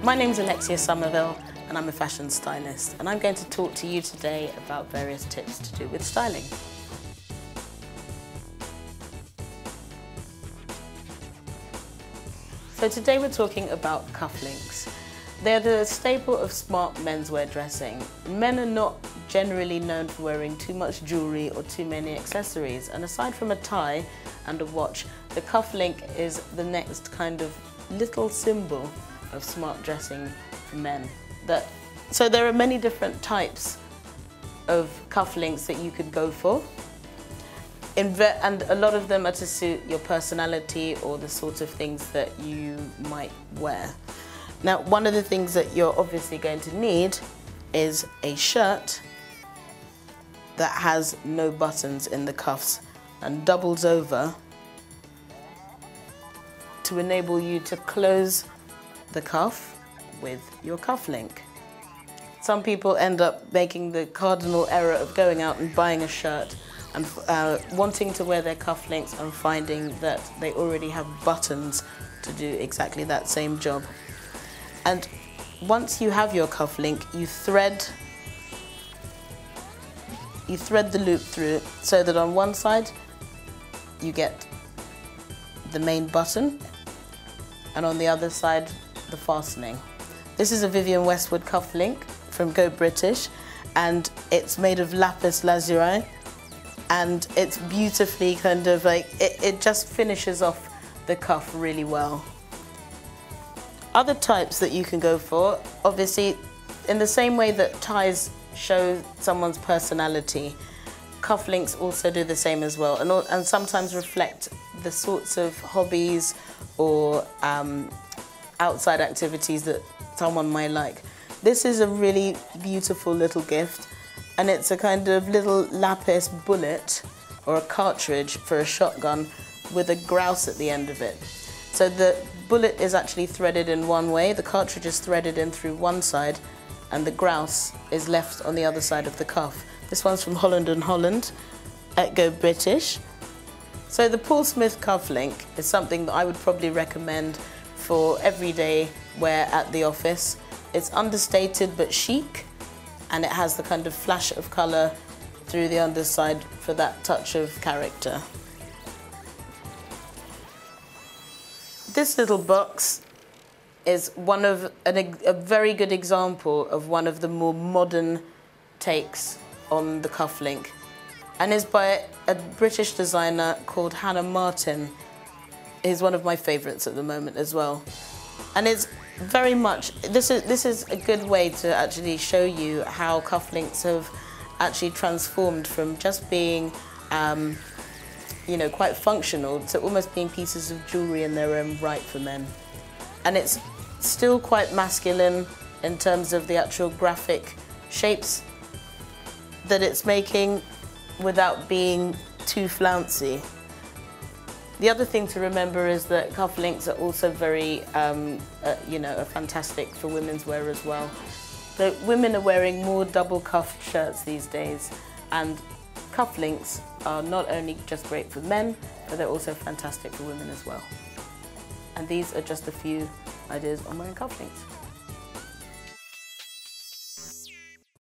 My name's Alexia Somerville and I'm a fashion stylist, and I'm going to talk to you today about various tips to do with styling. So today we're talking about cufflinks. They're the staple of smart menswear dressing. Men are not generally known for wearing too much jewellery or too many accessories, and aside from a tie and a watch, the cufflink is the next kind of little symbol of smart dressing for men. So there are many different types of cufflinks that you could go for, and a lot of them are to suit your personality or the sort of things that you might wear. Now, one of the things that you're obviously going to need is a shirt that has no buttons in the cuffs and doubles over to enable you to close the cuff with your cufflink. Some people end up making the cardinal error of going out and buying a shirt and wanting to wear their cufflinks and finding that they already have buttons to do exactly that same job. And once you have your cufflink, you thread the loop through so that on one side you get the main button and on the other side the fastening. This is a Vivienne Westwood cufflink from Go British, and it's made of lapis lazuli, and it's beautifully kind of like, it just finishes off the cuff really well. Other types that you can go for, obviously, in the same way that ties show someone's personality, cufflinks also do the same as well, and sometimes reflect the sorts of hobbies or outside activities that someone might like. This is a really beautiful little gift, and it's a kind of little lapis bullet or a cartridge for a shotgun with a grouse at the end of it. So the bullet is actually threaded in one way, the cartridge is threaded in through one side, and the grouse is left on the other side of the cuff. This one's from Holland & Holland at Go British. So the Paul Smith cufflink is something that I would probably recommend for everyday wear at the office. It's understated but chic, and it has the kind of flash of colour through the underside for that touch of character. This little box is a very good example of one of the more modern takes on the cufflink, and is by a British designer called Hannah Martin. He's one of my favourites at the moment as well. And it's very much, this is a good way to actually show you how cufflinks have actually transformed from just being quite functional to almost being pieces of jewellery in their own right for men. And it's still quite masculine in terms of the actual graphic shapes that it's making without being too flouncy. The other thing to remember is that cufflinks are also very, are fantastic for women's wear as well. So women are wearing more double cuffed shirts these days, and cufflinks are not only just great for men, but they're also fantastic for women as well. And these are just a few ideas on wearing cufflinks.